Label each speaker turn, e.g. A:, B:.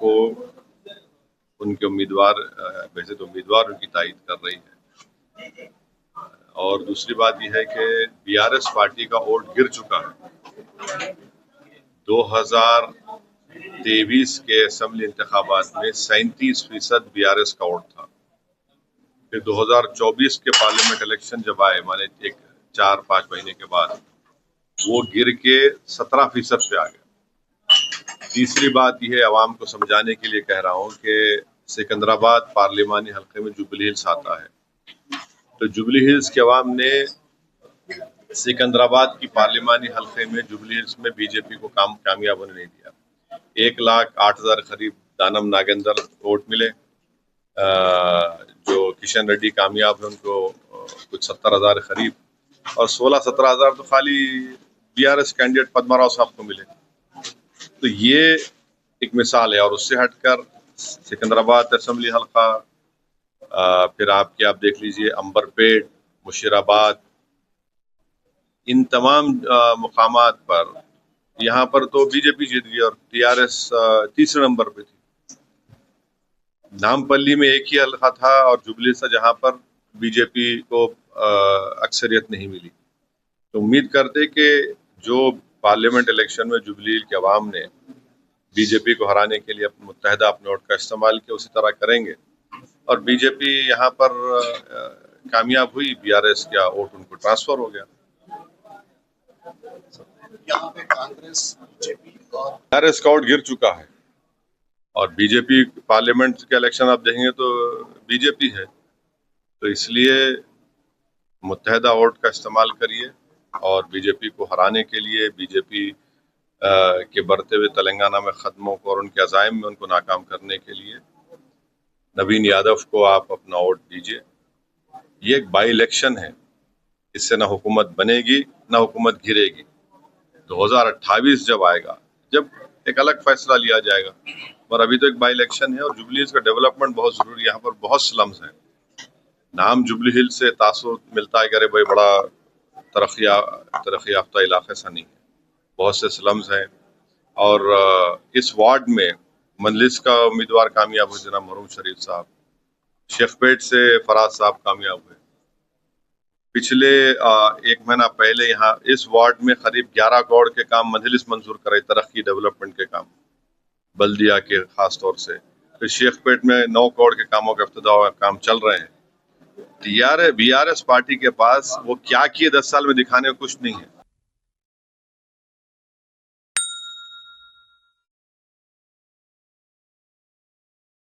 A: کو ان کے امیدوار ویسے تو امیدوار ان کی تائید کر رہی ہے، اور دوسری بات یہ ہے کہ بی آر ایس پارٹی کا ووٹ گر چکا ہے۔ 2023 کے اسمبلی انتخابات میں 37% بی آر ایس کا ووٹ تھا، پھر 2024 کے پارلیمنٹ الیکشن جب آئے مانے 4-5 مہینے کے بعد وہ گر کے 17% پہ آ گیا۔ تیسری بات یہ ہے، عوام کو سمجھانے کے لیے کہہ رہا ہوں کہ سکندرآباد پارلیمانی حلقے میں جوبلی ہلز آتا ہے، تو جوبلی ہلز کے عوام نے سکندرآباد کی پارلیمانی حلقے میں جوبلی ہلز میں بی جے پی کو کامیاب ہونے نہیں دیا۔ 1,08,000 قریب دانم ناگیندر ووٹ ملے، جو کشن ریڈی کامیاب ہے ان کو کچھ 70,000 قریب، اور 16-17 ہزار تو خالی B R S candidate Padma Rao صاحب کو ملے۔ تو یہ ایک مثال ہے، اور اس سے ہٹ کر سکندرآباد اسمبلی حلقہ، پھر آپ دیکھ لیجئے امبر پیٹ، مشیر آباد، ان تمام مقامات پر یہاں پر تو بی جے پی جیت گئی اور ٹی آر ایس تیسرے نمبر پہ تھی۔ نامپلی میں ایک ہی حلقہ تھا اور جوبلی سے جہاں پر بی جے پی کو اکثریت نہیں ملی۔ تو امید کرتے کہ جو پارلیمنٹ الیکشن میں جوبلی کے عوام نے بی جے پی کو ہرانے کے لیے متحدہ اپنے ووٹ کا استعمال کیا، اسی طرح کریں گے، اور بی جے پی یہاں پر کامیاب ہوئی، بی آر ایس کا ووٹ ان کو ٹرانسفر ہو گیا۔
B: یہاں پہ کانگریس، بی جے پی اور
A: بی آر ایس کا ووٹ گر چکا ہے، اور بی جے پی پارلیمنٹ کے الیکشن آپ دیکھیں گے تو بی جے پی ہے، تو اس لیے متحدہ ووٹ کا استعمال کریے، اور بی جے پی کو ہرانے کے لیے، بی جے پی کے بڑھتے ہوئے تلنگانہ میں قدموں کو اور ان کے عزائم میں ان کو ناکام کرنے کے لیے نوین یادو کو آپ اپنا ووٹ دیجیے۔ یہ ایک بائی الیکشن ہے، اس سے نہ حکومت بنے گی نہ حکومت گرے گی۔ 2028 جب آئے گا، جب ایک الگ فیصلہ لیا جائے گا، اور ابھی تو ایک بائی الیکشن ہے، اور جوبلی ہلز کا ڈیولپمنٹ بہت ضروری ہے۔ یہاں پر بہت سلمز ہیں، نام جوبلی ہلز سے تاثر ملتا ہے کہ ارے بھائی بڑا ترقی یافتہ علاقے سے نہیں ہے، بہت سے سلمز ہیں، اور اس وارڈ میں مجلس کا امیدوار کامیاب ہوئے جناب محروم شریف صاحب، شیخ پیٹ سے فراز صاحب کامیاب ہوئے۔ پچھلے 1 مہینہ پہلے یہاں اس وارڈ میں قریب 11 کروڑ کے کام مجلس منظور کرے، ترقی ڈیولپمنٹ کے کام، بلدیہ کے خاص طور سے۔ پھر شیخ پیٹ میں 9 کروڑ کے کاموں کا افتتاح کام چل رہے ہیں۔ بی آر ایس پارٹی کے پاس وہ کیا کیے 10 سال میں دکھانے کو کچھ نہیں ہے۔